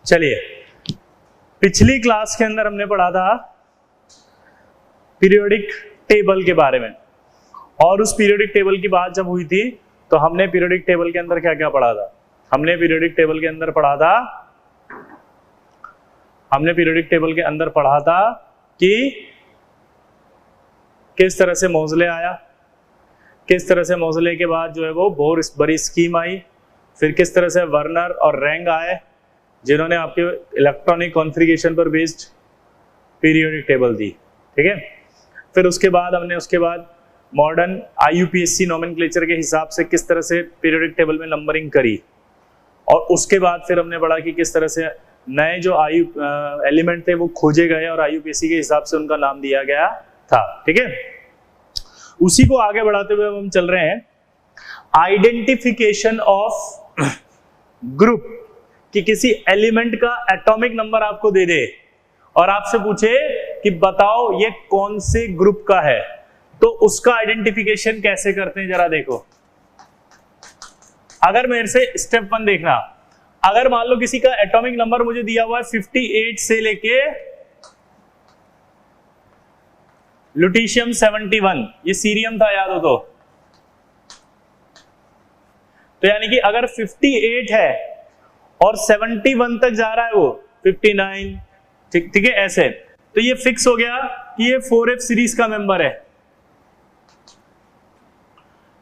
चलिए, पिछली क्लास के अंदर हमने पढ़ा था पीरियोडिक टेबल के बारे में, और उस पीरियोडिक टेबल की बात जब हुई थी तो हमने पीरियोडिक टेबल के अंदर क्या क्या पढ़ा था? हमने पीरियोडिक टेबल के अंदर पढ़ा था कि किस तरह से मोज़ले आया, किस तरह से मोज़ले के बाद जो है वो बोर-बरी स्कीम आई, फिर किस तरह से वर्नर और रैंग आए जिन्होंने आपके इलेक्ट्रॉनिक कॉन्फ़िगरेशन पर बेस्ड पीरियोडिक टेबल दी। ठीक है, फिर उसके बाद मॉडर्न IUPAC नोमेनक्लेचर के हिसाब से किस तरह से पीरियोडिक टेबल में नंबरिंग करी, और उसके बाद फिर हमने पढ़ा कि किस तरह से नए जो एलिमेंट थे वो खोजे गए और IUPAC के हिसाब से उनका नाम दिया गया था। ठीक है, उसी को आगे बढ़ाते हुए हम चल रहे हैं आइडेंटिफिकेशन ऑफ ग्रुप, कि किसी एलिमेंट का एटॉमिक नंबर आपको दे दे और आपसे पूछे कि बताओ ये कौन से ग्रुप का है, तो उसका आइडेंटिफिकेशन कैसे करते हैं जरा देखो। अगर मेरे से स्टेप 1 देखना, अगर मान लो किसी का एटॉमिक नंबर मुझे दिया हुआ है 58 से लेके लुटीशियम 71, ये सीरियम था याद हो तो यानी कि अगर 58 है और 71 तक जा रहा है वो 59, ठीक है ऐसे, तो ये फिक्स हो गया कि ये 4F सीरीज का मेंबर है।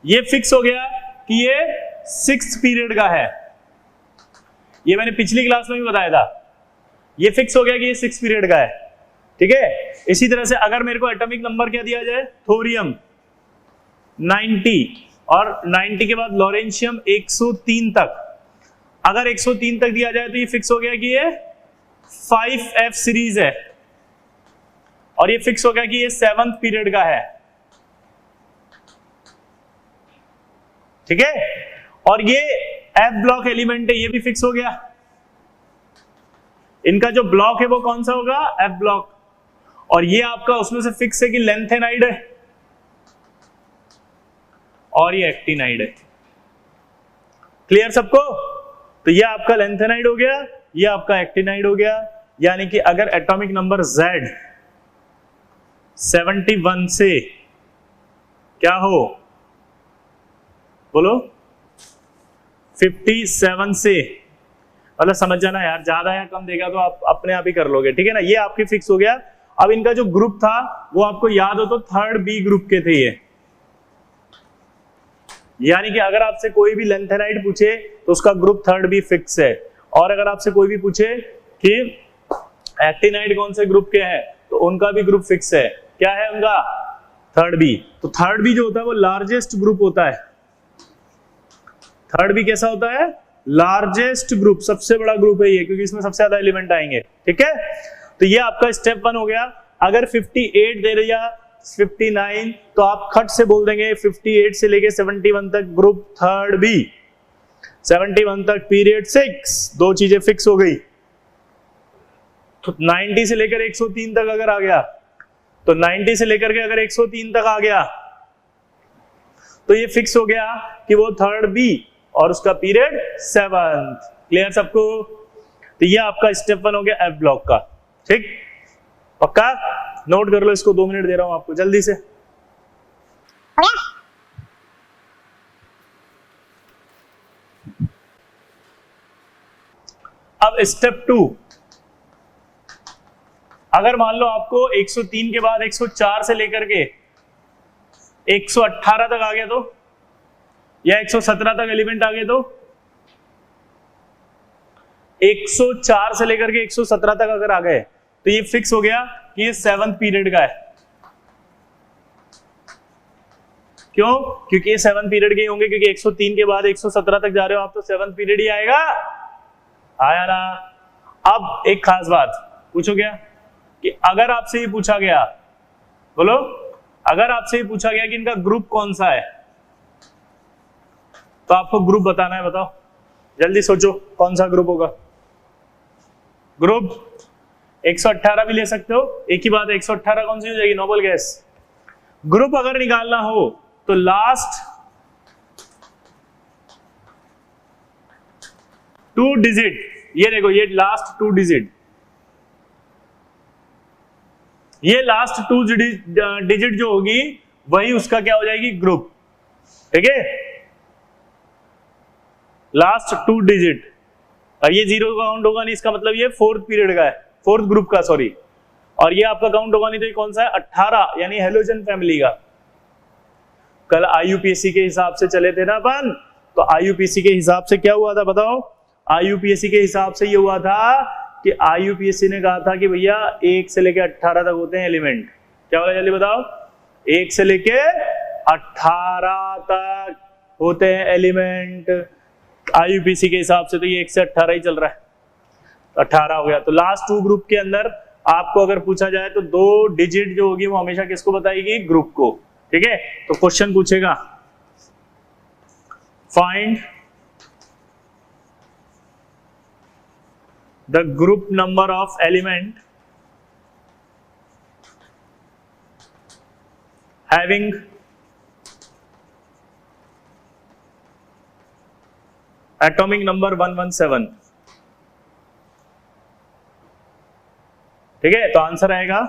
ये फिक्स हो गया कि ये 6th पीरियड का है, ये मैंने पिछली क्लास में भी बताया था। ये फिक्स हो गया कि ये 6th पीरियड का है। ठीक है, इसी तरह से अगर मेरे को एटॉमिक नंबर क्या दिया जाए, थोरियम 90 और 90 के बाद लॉरेंशियम 103 तक, अगर 103 तक दिया जाए तो ये फिक्स हो गया कि ये 5F सीरीज है, और ये फिक्स हो गया कि ये 7th पीरियड का है। ठीक है, और ये F ब्लॉक एलिमेंट है, ये भी फिक्स हो गया। इनका जो ब्लॉक है वो कौन सा होगा, F ब्लॉक, और ये आपका उसमें से फिक्स है कि लेंथेनाइड है और ये एक्टिनाइड है। क्लियर सबको? तो ये आपका लेंथेनाइड हो गया, ये आपका एक्टिनाइड हो गया। यानी कि अगर एटॉमिक नंबर Z 71 से क्या हो, बोलो 57 से, मतलब समझ जाना यार, ज्यादा या कम देगा तो आप अपने आप ही कर लोगे। ठीक है ना, ये आपकी फिक्स हो गया। अब इनका जो ग्रुप था वो आपको याद हो तो 3rd B ग्रुप के थे ये, यानी कि अगर आपसे कोई भी लेंथेनाइड पूछे तो उसका ग्रुप 3rd B फिक्स है, और अगर आपसे कोई भी पूछे कि एक्टिनाइड कौन से ग्रुप के हैं तो उनका भी ग्रुप फिक्स है। क्या है उनका? 3rd B। तो 3rd B जो होता है वो लार्जेस्ट ग्रुप होता है। 3rd B कैसा होता है? लार्जेस्ट ग्रुप, सबसे बड़ा ग्रुप है ये, क्योंकि इसमें सबसे ज्यादा एलिमेंट आएंगे। ठीक है, तो ये आपका स्टेप 1 हो गया। अगर 58 दे दिया 59, तो आप खट से बोल देंगे 58 से लेके 71 तक ग्रुप 3rd B, 71 तक पीरियड 6, दो चीजें फिक्स हो गई। तो 90 से लेकर 103 तक अगर आ गया, तो 90 से लेकर के अगर 103 तक आ गया तो ये फिक्स हो गया कि वो 3rd B और उसका पीरियड 7th। क्लियर सबको? तो ये आपका स्टेप 1 हो गया F ब्लॉक का। ठीक, पक्का? नोट कर लो इसको, 2 मिनट दे रहा हूं आपको जल्दी से। अब स्टेप 2, अगर मान लो आपको 103 के बाद 104 से लेकर के 118 तक आ गया तो, या 117 तक एलिमेंट आ गए तो, 104 से लेकर के 117 तक अगर आ गए तो ये फिक्स हो गया कि ये 7th पीरियड का है। क्यों? क्योंकि ये 7th पीरियड के होंगे, क्योंकि 103 के बाद 117 तक जा रहे हो आप, तो 7th पीरियड ही आएगा। आया ना? अब एक खास बात पूछो क्या, कि अगर आपसे ये पूछा गया, बोलो, अगर आपसे ये पूछा गया कि इनका ग्रुप कौन सा है, तो आपको ग्रुप बताना है। बताओ जल्दी सोचो कौन सा ग्रुप होगा। ग्रुप 118 भी ले सकते हो, एक ही बात है, 118 कौन सी हो जाएगी? Noble gas. ग्रुप अगर निकालना हो तो लास्ट 2 डिजिट ये देखो ये लास्ट 2 डिजिट, ये लास्ट 2 डिजिट जो होगी वही उसका क्या हो जाएगी, ग्रुप। ठीक है, लास्ट 2 डिजिट। और ये 0 का काउंट होगा नहीं, इसका मतलब ये 4th पीरियड का है, 4th ग्रुप का, सॉरी। और ये आपका काउंट होगा नहीं, तो ये कौन सा है, 18, यानी हेलोजन फैमिली का। कल आईयूपीएससी के हिसाब से चले थे ना अपन, तो आईयूपीएससी के हिसाब से क्या हुआ था बताओ। आईयूपीएससी के हिसाब से ये हुआ था कि आईयूपीएससी ने कहा था कि भैया 1 से लेके 18 तक होते हैं एलिमेंट। क्या बोला जल्दी बताओ, 1 से लेके 18 तक होते हैं एलिमेंट। आईयूपीएससी के हिसाब से तो ये 1 से 18 ही चल रहा है, 18 हो गया। तो लास्ट 2 ग्रुप के अंदर आपको अगर पूछा जाए तो 2 डिजिट जो होगी वो हमेशा किसको बताएगी, ग्रुप को। ठीक है, तो क्वेश्चन पूछेगा find the group number of element having atomic number 117। ठीक है, तो आंसर आएगा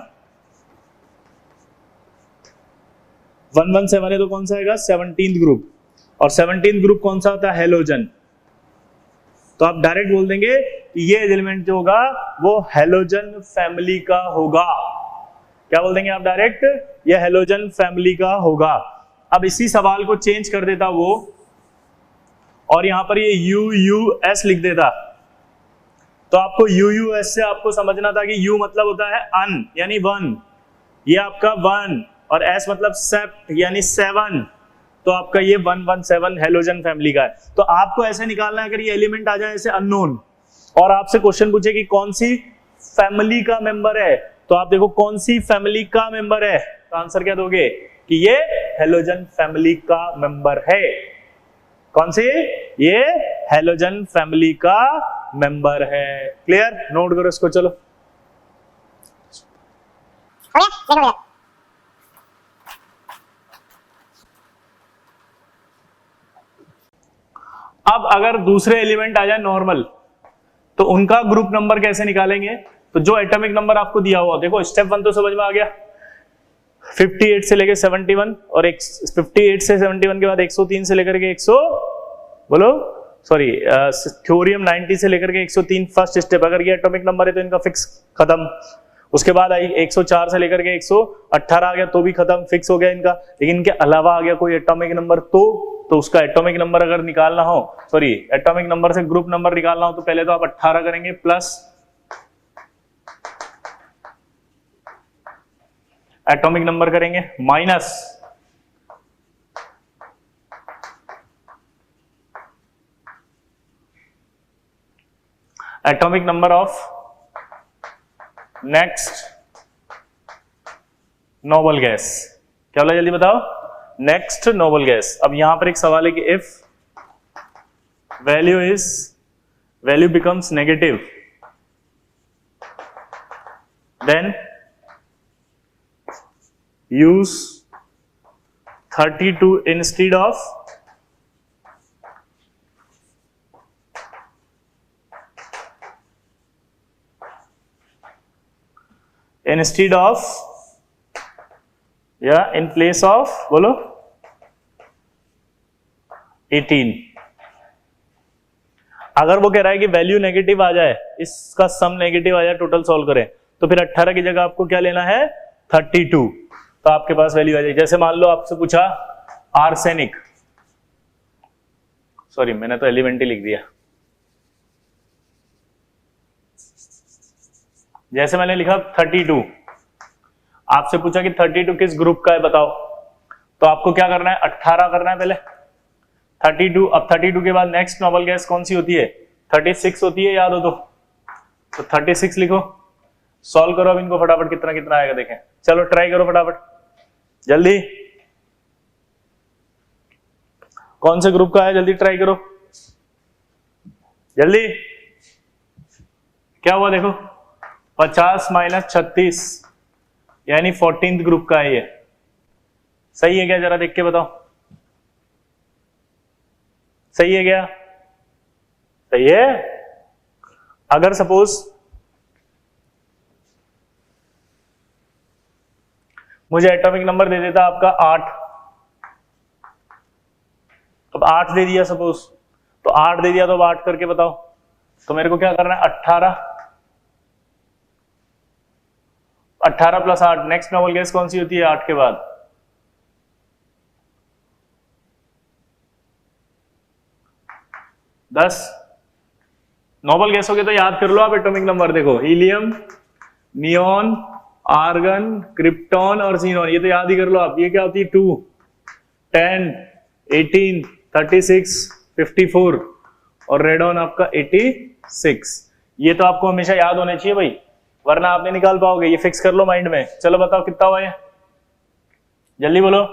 117 है तो कौन सा आएगा, 17th ग्रुप। और 17th ग्रुप कौन सा होता है, हेलोजन। तो आप डायरेक्ट बोल देंगे कि ये एलिमेंट जो होगा वो हेलोजन फैमिली का होगा। क्या बोल देंगे आप डायरेक्ट, ये हेलोजन फैमिली का होगा। अब इसी सवाल को चेंज कर देता वो, और यहां पर ये UUS लिख देता, तो आपको UUS से आपको समझना था कि U मतलब होता है अन, यानी 1, ये आपका 1, और S मतलब सेप्ट यानी 7, तो आपका ये 117 हेलोजन फैमिली का है। तो आपको ऐसे निकालना है, अगर ये एलिमेंट आ जाए ऐसे अननोन, और आपसे क्वेश्चन पूछे कि कौन सी फैमिली का मेंबर है, तो आप देखो कौन सी फैमिली का मेंबर है, तो आंसर क्या दोगे कि ये हेलोजन फैमिली का मेंबर है। कौन सी, ये हेलोजन फैमिली का मेंबर है। क्लियर, नोट करो इसको, चलो। अब अगर दूसरे एलिमेंट आ जाए नॉर्मल, तो उनका ग्रुप नंबर कैसे निकालेंगे। तो जो एटॉमिक नंबर आपको दिया हुआ, देखो स्टेप 1 तो समझ में आ गया, 58 से लेकर 71, और 58 से 71 के बाद 103 से लेकर के 100 बोलो सॉरी थ्योरियम 90 से लेकर के 103 फर्स्ट स्टेप। अगर ये एटॉमिक नंबर है तो इनका फिक्स खत्म। उसके बाद आई 104 से लेकर के 118 आ गया तो भी खत्म, फिक्स हो गया इनका। लेकिन इनके अलावा आ गया कोई एटॉमिक नंबर तो उसका एटॉमिक नंबर अगर निकालना हो, सॉरी एटॉमिक नंबर से ग्रुप नंबर निकालना हो, तो पहले तो आप 18 करेंगे प्लस एटॉमिक नंबर करेंगे minus atomic number of next noble gas. क्या बोला जल्दी बताओ, नेक्स्ट नोबल गैस। अब यहां पर एक सवाल है कि if value becomes negative then use 32 instead of या इन प्लेस ऑफ बोलो 18। अगर वो कह रहा है कि वैल्यू नेगेटिव आ जाए, इसका सम नेगेटिव आ जाए, टोटल सॉल्व करें, तो फिर 18 की जगह आपको क्या लेना है 32, तो आपके पास वैल्यू आ जाएगी। जैसे मान लो आपसे पूछा आर्सेनिक, सॉरी मैंने तो एलिमेंट ही लिख दिया, जैसे मैंने लिखा 32, आपसे पूछा कि 32 किस ग्रुप का है बताओ, तो आपको क्या करना है 18 करना है पहले 32। अब 32 के बाद नेक्स्ट नोबल गैस कौन सी होती है 36 होती है, याद हो तो 36 लिखो, सॉल्व करो अब इनको फटाफट, कितना कितना आएगा देखें। चलो ट्राई करो फटाफट जल्दी, कौन से ग्रुप का है जल्दी ट्राई करो जल्दी। क्या हुआ देखो 50 माइनस 36 यानी 14th ग्रुप का है ये, सही है क्या जरा देख के बताओ, सही है क्या, सही है। अगर सपोज मुझे एटॉमिक नंबर दे देता आपका 8, अब 8 दे दिया सपोज, तो 8 दे दिया तो अब 8 करके बताओ, तो मेरे को क्या करना है 18 प्लस 8, नेक्स्ट नॉबल गैस कौन सी होती है 8 के बाद? 10। नॉबल गैस हो गया तो याद कर लो आप एटॉमिक नंबर, देखो हीलियम, नियॉन, आर्गन, क्रिप्टॉन और जीनॉन, ये तो याद ही कर लो आप। ये क्या होती है 2, 10, 18, 36, 54 और रेडॉन आपका 86। ये तो आपको हमेशा याद होने चाहिए भाई, वरना आप नहीं निकाल पाओगे। ये फिक्स कर लो माइंड में। चलो बताओ कितना हुआ ये, जल्दी बोलो।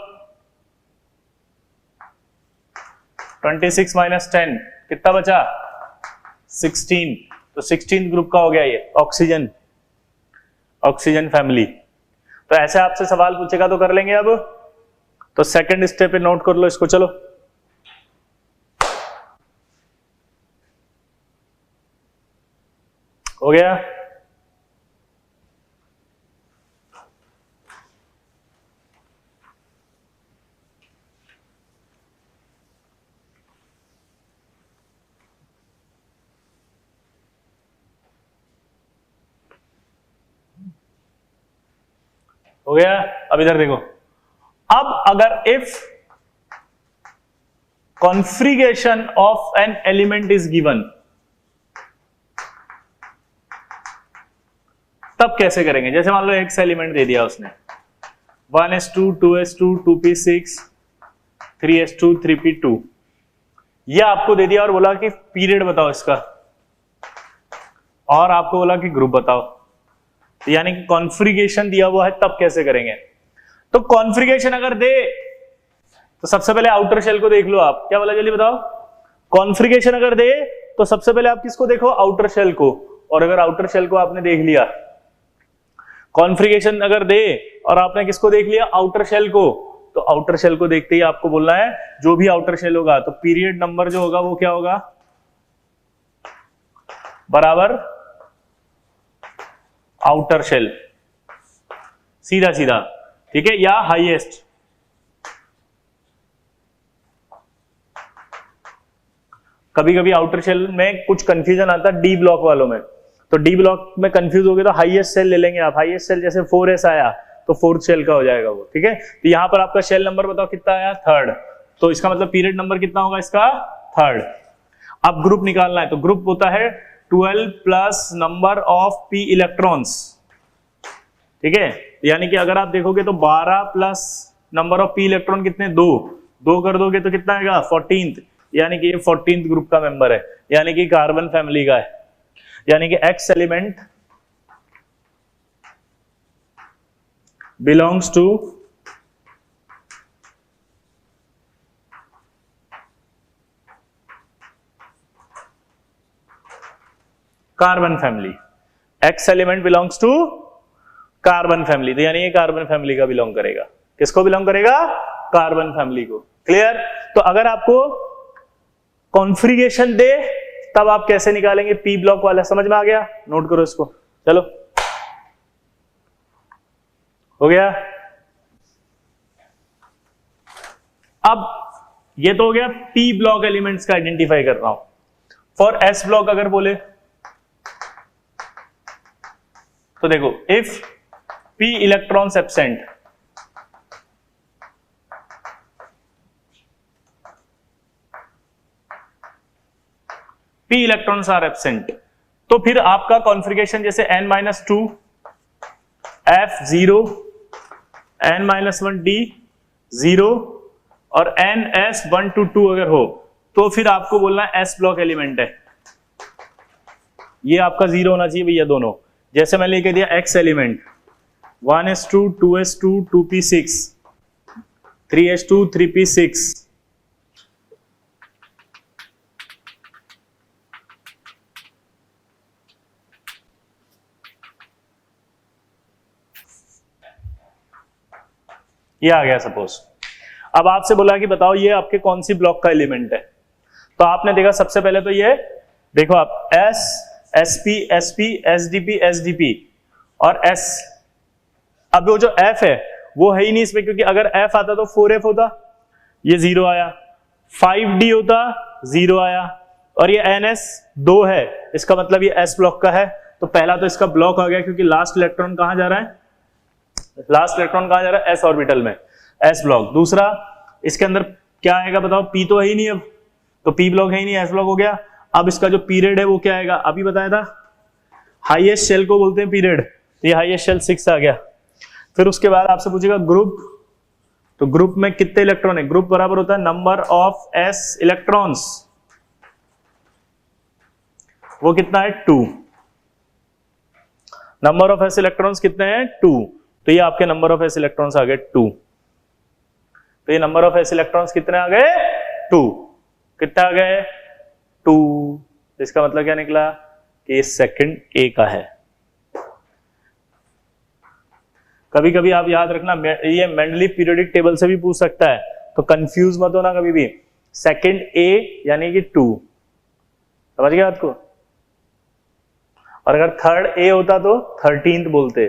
26 माइनस 10 कितना बचा? 16। तो 16 ग्रुप का हो गया ये ऑक्सीजन, ऑक्सीजन फैमिली। तो ऐसे आपसे सवाल पूछेगा तो कर लेंगे। अब तो सेकंड स्टेप पे नोट कर लो इसको। चलो हो गया। हो गया। अब इधर देखो, अब अगर if configuration of an element is given, तब कैसे करेंगे? जैसे मान लो एक्स एलिमेंट दे दिया उसने, 1s2 2s2 2p6 3s2 3p2, यह आपको दे दिया और बोला कि पीरियड बताओ इसका, और आपको बोला कि ग्रुप बताओ, यानी कि कॉन्फ़िगरेशन दिया हुआ है, तब कैसे करेंगे? तो कॉन्फ़िगरेशन अगर दे तो सबसे पहले आउटर शेल को देख लो आप। क्या बोला जल्दी बताओ? कॉन्फ़िगरेशन अगर दे तो सबसे पहले आप किसको देखो? आउटर शेल को। और अगर आउटर शेल को आपने देख लिया, कॉन्फ़िगरेशन अगर दे और आपने किसको देख लिया? आउटर शेल को, तो आउटर शेल को देखते ही आपको बोलना है जो भी आउटर शेल होगा तो पीरियड नंबर जो होगा वो क्या होगा? बराबर आउटर शेल, सीधा सीधा, ठीक है, या हाईएस्ट। कभी कभी आउटर शेल में कुछ कंफ्यूजन आता है डी ब्लॉक वालों में, तो डी ब्लॉक में कंफ्यूज हो गए तो हाईएस्ट सेल ले लेंगे आप। हाईएस्ट सेल जैसे 4s आया तो फोर्थ शेल का हो जाएगा वो, ठीक है। तो यहां पर आपका शेल नंबर बताओ कितना आया? 3rd। तो इसका मतलब पीरियड नंबर कितना होगा इसका? 3rd। अब ग्रुप निकालना है, तो ग्रुप होता है 12 plus number of p electrons, ठीक है। यानी कि अगर आप देखोगे तो 12 plus number of p electron कितने? 2 कर दोगे तो कितना आएगा? 14th, यानी कि ये 14th ग्रुप का मेंबर है, यानी कि कार्बन फैमिली का है। यानी कि x element belongs to carbon family. X element belongs to carbon family, तो यानी ये कार्बन फैमिली का बिलोंग करेगा। किसको बिलोंग करेगा? कार्बन फैमिली को। क्लियर? तो अगर आपको कॉन्फ़िगरेशन दे तब आप कैसे निकालेंगे? पी ब्लॉक वाला। समझ में आ गया? नोट करो इसको। चलो हो गया। अब ये तो हो गया पी ब्लॉक एलिमेंट्स का आइडेंटिफाई कर रहा हूं। फॉर एस ब्लॉक अगर बोले तो देखो, if p electrons absent, p electrons are absent, तो फिर आपका कॉन्फ़िगरेशन जैसे n-2 F0 n-1 D 0 और ns1 to 2 अगर हो तो फिर आपको बोलना है s ब्लॉक एलिमेंट है। ये आपका 0 होना चाहिए भैया दोनों। जैसे मैं लेके दिया x element 1s2 2s2 2p6 3s2 3p6, ये आ गया सपोज। अब आपसे बोला कि बताओ ये आपके कौन सी ब्लॉक का एलिमेंट है, तो आपने देखा सबसे पहले तो ये देखो आप S sp sp sdp sdp और s। अब वो जो f है वो है ही नहीं इसमें, क्योंकि अगर f आता तो 4f होता, ये 0 आया, 5d होता 0 आया, और ये ns 2 है, इसका मतलब ये s ब्लॉक का है। तो पहला तो इसका ब्लॉक आ गया, क्योंकि लास्ट इलेक्ट्रॉन कहां जा रहा है, लास्ट इलेक्ट्रॉन कहां जा रहा है, s ऑर्बिटल में, s ब्लॉक। दूसरा इसके अंदर क्या आएगा बताओ, p तो है ही नहीं अब, तो p ब्लॉक है ही नहीं, s ब्लॉक हो गया। अब इसका जो पीरियड है वो क्या आएगा, अभी बताया था, हाईएस्ट शेल को बोलते हैं पीरियड, तो ये हाईएस्ट शेल 6 आ गया। फिर उसके बाद आपसे पूछेगा ग्रुप, तो ग्रुप में कितने इलेक्ट्रॉन है, ग्रुप बराबर होता है नंबर ऑफ s इलेक्ट्रॉन्स, वो कितना है 2, नंबर ऑफ s इलेक्ट्रॉन्स कितने हैं 2, तो ये आपके नंबर ऑफ s इलेक्ट्रॉन्स आ गए 2, तो ये नंबर ऑफ s इलेक्ट्रॉन्स कितने आ गए 2, कितने आ गए 2, इसका मतलब क्या निकला कि ये सेकंड ए का है। कभी कभी आप याद रखना, ये मेंडलीव पीरियोडिक टेबल से भी पूछ सकता है, तो कंफ्यूज मत होना कभी भी, सेकंड ए यानी कि 2, समझ गया आपको। और अगर थर्ड ए होता तो 13th बोलते,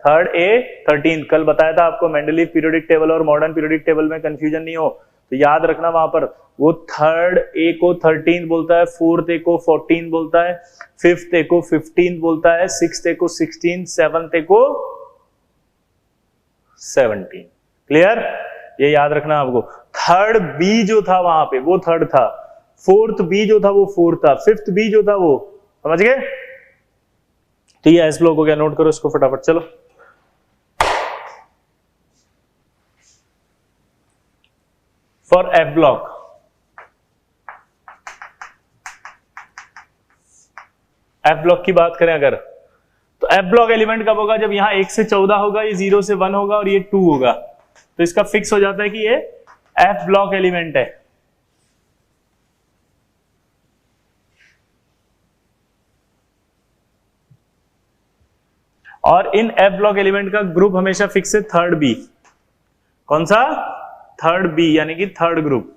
थर्ड ए 13th, कल बताया था आपको मेंडलीव पीरियोडिक टेबल और मॉडर्न पीरियोडिक टेबल में कंफ्यूजन नहीं हो, तो याद रखना वहां पर वो थर्ड ए को 13th बोलता है, फोर्थ ए को 14th बोलता है, फिफ्थ ए को 15th बोलता है, सिक्स्थ ए को 16th, सेवंथ ए को 17। क्लियर, ये याद रखना आपको। थर्ड बी जो था वहां पे वो थर्ड था, फोर्थ बी जो था वो फोर्थ था, फिफ्थ बी जो था वो, समझ गए। तो ये एस ब्लॉक हो गया, नोट करो इसको फटाफट। चलो for F block, F block की बात करें अगर, तो एफ ब्लॉक एलिमेंट कब होगा, जब यहां 1 से 14 होगा, ये 0 से 1 होगा और ये 2 होगा, तो इसका फिक्स हो जाता है कि ये एफ ब्लॉक एलिमेंट है। और इन एफ ब्लॉक एलिमेंट का ग्रुप हमेशा फिक्स है थर्ड बी। कौन सा, थर्ड बी, यानी कि थर्ड ग्रुप।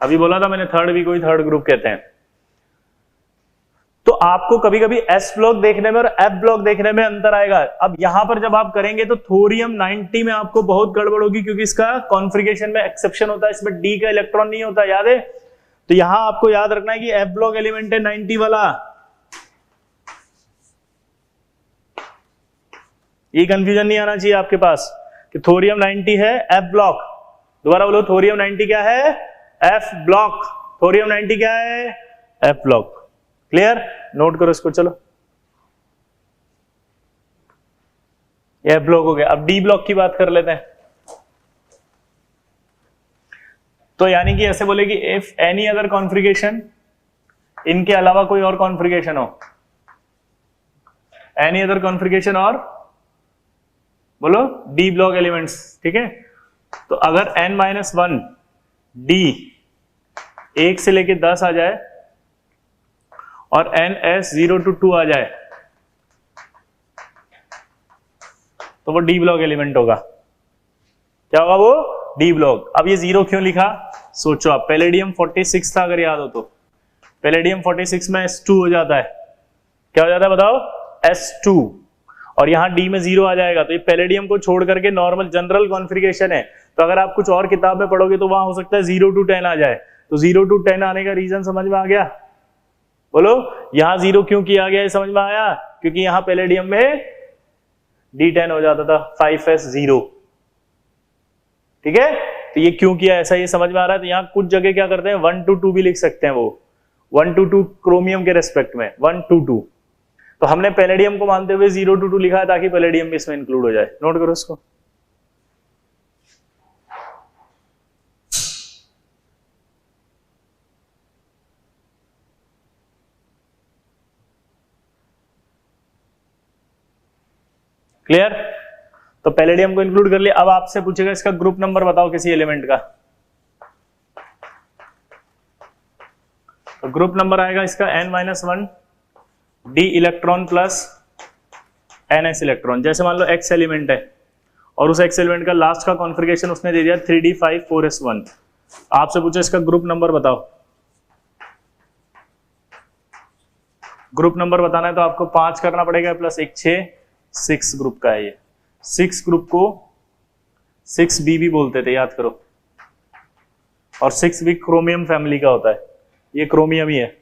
अभी बोला था मैंने थर्ड बी को ही थर्ड ग्रुप कहते हैं। तो आपको कभी कभी एस ब्लॉक देखने में और एफ ब्लॉक देखने में अंतर आएगा। अब यहां पर जब आप करेंगे तो थोरियम 90 में आपको बहुत गड़बड़ होगी, क्योंकि इसका कॉन्फ़िगरेशन में एक्सेप्शन होता है, इसमें डी का इलेक्ट्रॉन नहीं होता, याद है। तो यहां आपको याद रखना है कि एफ ब्लॉक एलिमेंट है 90 वाला, ये कंफ्यूजन नहीं आना चाहिए आपके पास कि थोरियम 90 है एफ ब्लॉक। दोबारा बोलो, थोरियम 90 क्या है, एफ ब्लॉक। थोरियम 90 क्या है, एफ ब्लॉक। क्लियर, नोट करो इसको। चलो एफ ब्लॉक हो गया। अब डी ब्लॉक की बात कर लेते हैं। तो यानी कि ऐसे बोले कि इफ एनी अदर कॉन्फ़िगरेशन, इनके अलावा कोई और कॉन्फ़िगरेशन हो, एनी अदर कॉन्फ़िगरेशन और बोलो डी ब्लॉक एलिमेंट्स, ठीक है। तो अगर n-1 डी 1 से लेके 10 आ जाए और ns 0 to 2 आ जाए तो वो डी ब्लॉक एलिमेंट होगा। क्या होगा वो, डी ब्लॉक। अब ये 0 क्यों लिखा, सोचो आप। पैलेडियम 46 था अगर याद हो तो, पैलेडियम 46 में S2 हो जाता है। क्या हो जाता है बताओ, S2, और यहां डी में 0 आ जाएगा, तो ये पैलेडियम को छोड़ करके नॉर्मल जनरल कॉन्फ़िगरेशन है। तो अगर आप कुछ और किताब में पढ़ोगे तो वहां हो सकता है 0 to 10 आ जाए। तो 0 to 10 आने का रीजन समझ में आ गया, बोलो। यहां 0 क्यों किया गया ये समझ में आया, क्योंकि यहां पैलेडियम में D10 हो जाता था, 5s0, ठीक है। तो ये क्यों किया ऐसा, ये समझ में आ रहा है। तो यहाँ कुछ जगह क्या करते हैं 1 to 2 भी लिख सकते हैं, वो 1 to 2 क्रोमियम के रेस्पेक्ट में 1 to 2। तो हमने पैलेडियम को मानते हुए 0 to 2 लिखा है ताकि पैलेडियम भी इसमें इंक्लूड हो जाए। नोट करो इसको। क्लियर, तो पैलेडियम को इंक्लूड कर लिया। अब आपसे पूछेगा इसका ग्रुप नंबर बताओ किसी एलिमेंट का, तो ग्रुप नंबर आएगा इसका n-1 D electron plus ns electron. जैसे मान लो x एलिमेंट है और उस x एलिमेंट का लास्ट का कॉन्फ़िगरेशन उसने दे दिया 3d5 4s1। आपसे पूछे इसका ग्रुप नंबर बताओ, ग्रुप नंबर बताना है तो आपको 5 करना पड़ेगा प्लस 1 6, 6 ग्रुप का है ये। 6 ग्रुप को 6b भी बोलते थे, याद करो। और 6 भी क्रोमियम फैमिली का होता है, ये क्रोमियम ही है।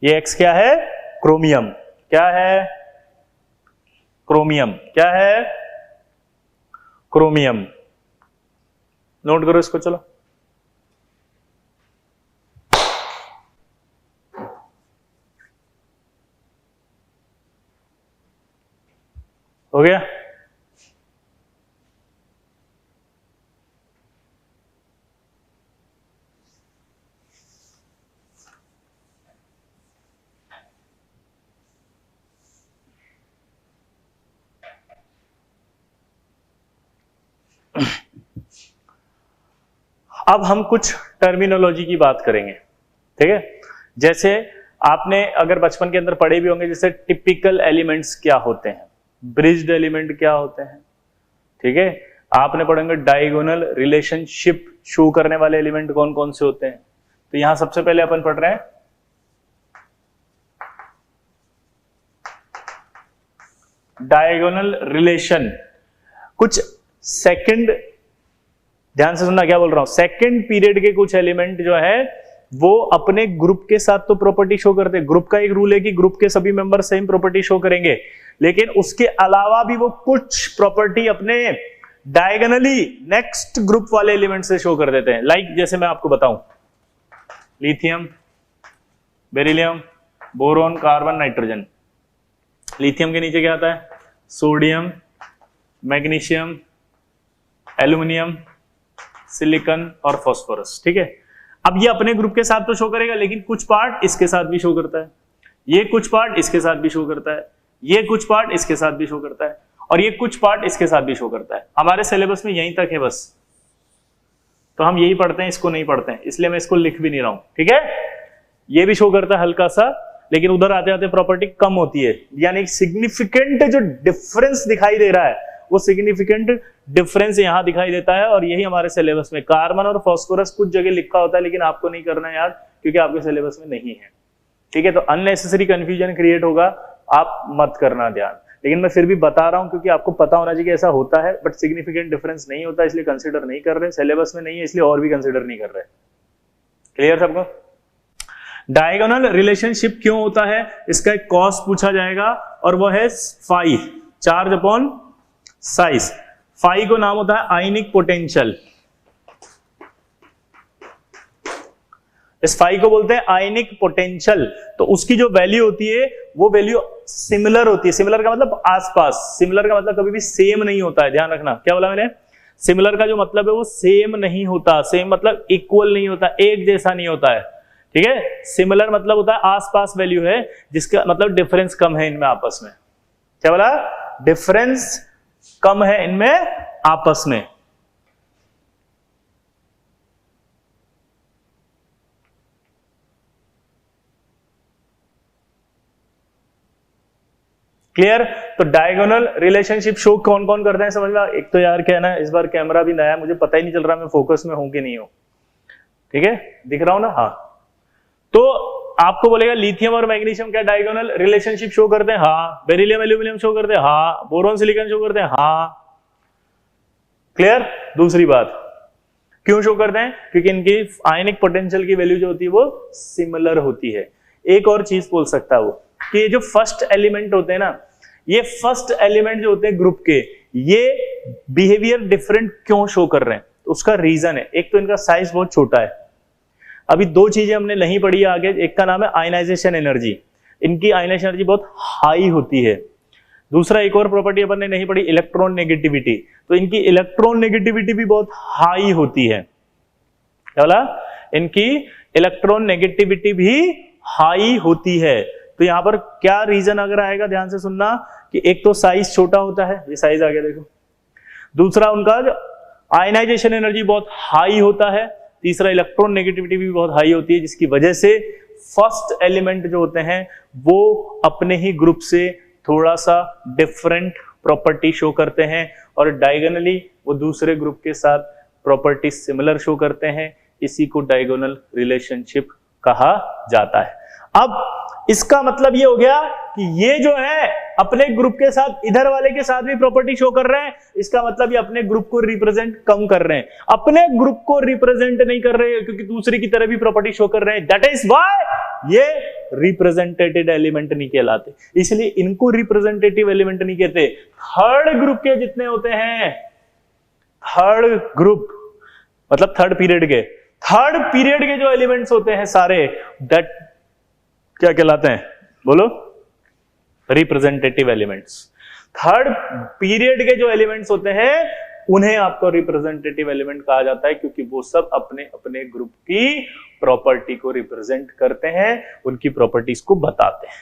ये X क्या है? क्रोमियम। क्या है? क्रोमियम। क्या है? क्रोमियम। नोट करो इसको, चलो। हो गया? अब हम कुछ टर्मिनोलॉजी की बात करेंगे, ठीक है। जैसे आपने अगर बचपन के अंदर पढ़े भी होंगे, जैसे टिपिकल एलिमेंट्स क्या होते हैं, ब्रिज्ड एलिमेंट क्या होते हैं, ठीक है। आपने पढ़ेंगे डायगोनल रिलेशनशिप शो करने वाले एलिमेंट कौन कौन से होते हैं। तो यहां सबसे पहले अपन पढ़ रहे हैं डायगोनल रिलेशन। कुछ सेकंड, ध्यान से सुनना क्या बोल रहा हूं, सेकंड पीरियड के कुछ एलिमेंट जो है वो अपने ग्रुप के साथ तो प्रॉपर्टी शो करते हैं। ग्रुप का एक रूल है कि ग्रुप के सभी मेंबर सेम प्रॉपर्टी शो करेंगे, लेकिन उसके अलावा भी वो कुछ प्रॉपर्टी अपने डायगोनली नेक्स्ट ग्रुप वाले एलिमेंट से शो कर देते हैं। लाइक जैसे मैं आपको बताऊं, lithium, beryllium, boron, carbon, nitrogen. Lithium के नीचे क्या आता है? सोडियम, मैग्नीशियम, एल्यूमिनियम, सिलिकॉन और फास्फोरस, ठीक है। अब ये अपने ग्रुप के साथ तो शो करेगा, लेकिन कुछ पार्ट इसके साथ भी शो करता है, ये कुछ पार्ट इसके साथ भी शो करता है, ये कुछ पार्ट इसके साथ भी शो करता है, और ये कुछ पार्ट इसके साथ भी शो करता है। हमारे सिलेबस में यहीं तक है बस, तो हम यही पढ़ते हैं, इसको नहीं पढ़ते हैं, इसलिए मैं इसको लिख भी नहीं रहा हूं, ठीक है। ये भी शो करता है हल्का सा, लेकिन उधर आते आते प्रॉपर्टी कम होती है, यानी सिग्निफिकेंट जो डिफरेंस दिखाई दे रहा है वो सिग्निफिकेंट डिफरेंस यहां दिखाई देता है। और यही हमारे सिलेबस में कार्बन और फास्फोरस कुछ जगह लिखा होता है, लेकिन आपको नहीं करना है यार, क्योंकि आपके सिलेबस में नहीं है, ठीक है। तो अननेसेसरी कंफ्यूजन क्रिएट होगा, आप मत करना ध्यान। लेकिन मैं फिर भी बता रहा हूं क्योंकि आपको पता होना चाहिए कि ऐसा होता है, बट सिग्निफिकेंट डिफरेंस नहीं होता, इसलिए कंसिडर नहीं कर रहे, सिलेबस में नहीं है इसलिए और भी कंसिडर नहीं कर रहे। क्लियर सबको? डायगोनल रिलेशनशिप क्यों होता है, इसका एक कॉज पूछा जाएगा, और वो है phi, charge upon size. Phi को नाम होता है आयनिक पोटेंशियल। इस फाई को बोलते हैं आयनिक पोटेंशियल। तो उसकी जो वैल्यू होती है वो वैल्यू सिमिलर होती है। सिमिलर का मतलब आसपास, सिमिलर का मतलब कभी भी सेम नहीं होता है, ध्यान रखना। क्या बोला मैंने? सिमिलर का जो मतलब है वो सेम नहीं होता, सेम मतलब इक्वल नहीं होता, एक जैसा नहीं होता है, ठीक है। सिमिलर मतलब होता है आसपास वैल्यू है, जिसका मतलब डिफरेंस कम है इनमें आपस में। क्या बोला? डिफरेंस कम है इनमें आपस में। क्लियर? तो डायगोनल रिलेशनशिप शो कौन कौन करते हैं समझ में? एक तो यार क्या है ना, इस बार कैमरा भी नया, मुझे पता ही नहीं चल रहा मैं फोकस में हूं कि नहीं हूं, ठीक है। दिख रहा हूं ना? हाँ। तो आपको बोलेगा लिथियम और मैग्नीशियम क्या डायगोनल रिलेशनशिप शो करते हैं? हाँ। बेरिलियम एल्यूमिनियम शो करते हैं? हाँ। बोरोन सिलिकॉन शो करते हैं? हाँ। क्लियर? दूसरी बात, क्यों शो करते हैं? क्योंकि इनकी आयनिक पोटेंशियल की वैल्यू जो होती है वो सिमिलर होती है। एक और चीज बोल सकता है वो कि ये जो फर्स्ट एलिमेंट होते हैं ना, ये फर्स्ट एलिमेंट जो होते हैं ग्रुप के, ये बिहेवियर डिफरेंट क्यों शो कर रहे हैं? तो उसका रीजन है, एक तो इनका साइज बहुत छोटा है। अभी दो चीजें हमने नहीं पढ़ी है आगे, एक का नाम है आयनाइजेशन एनर्जी, इनकी आयनाइजेशन एनर्जी बहुत हाई होती है। दूसरा एक और प्रॉपर्टी अपन ने नहीं पढ़ी, इलेक्ट्रॉन नेगेटिविटी, तो इनकी इलेक्ट्रॉन नेगेटिविटी भी बहुत हाई होती है। क्या बोला? इनकी इलेक्ट्रॉन नेगेटिविटी भी हाई होती है। तो यहां पर क्या रीजन अगर आएगा, ध्यान से सुनना, कि एक तो साइज छोटा होता है, ये साइज आ गया देखो। दूसरा उनका आयनाइजेशन एनर्जी बहुत हाई होता है। तीसरा इलेक्ट्रॉन नेगेटिविटी भी बहुत हाई होती है, जिसकी वजह से फर्स्ट एलिमेंट जो होते हैं वो अपने ही ग्रुप से थोड़ा सा डिफरेंट प्रॉपर्टी शो करते हैं, और डायगोनली वो दूसरे ग्रुप के साथ प्रॉपर्टी सिमिलर शो करते हैं। इसी को डायगोनल रिलेशनशिप कहा जाता है। अब इसका मतलब ये हो गया कि ये जो है अपने ग्रुप के साथ इधर वाले के साथ भी प्रॉपर्टी शो कर रहे हैं, इसका मतलब ये अपने ग्रुप को रिप्रेजेंट कम कर रहे हैं, अपने ग्रुप को रिप्रेजेंट नहीं कर रहे हैं क्योंकि दूसरे की तरह भी प्रॉपर्टी शो कर रहे हैं। दैट इज व्हाई ये रिप्रेजेंटेटिव एलिमेंट नहीं कहलाते, इसलिए इनको रिप्रेजेंटेटिव एलिमेंट नहीं कहते। थर्ड ग्रुप के जितने होते हैं, थर्ड ग्रुप मतलब थर्ड पीरियड के जो एलिमेंट्स होते हैं सारे, दैट क्या कहलाते हैं, बोलो, रिप्रेजेंटेटिव एलिमेंट्स। थर्ड पीरियड के जो एलिमेंट्स होते हैं उन्हें आपको रिप्रेजेंटेटिव एलिमेंट कहा जाता है क्योंकि वो सब अपने अपने ग्रुप की प्रॉपर्टी को रिप्रेजेंट करते हैं, उनकी प्रॉपर्टीज को बताते हैं।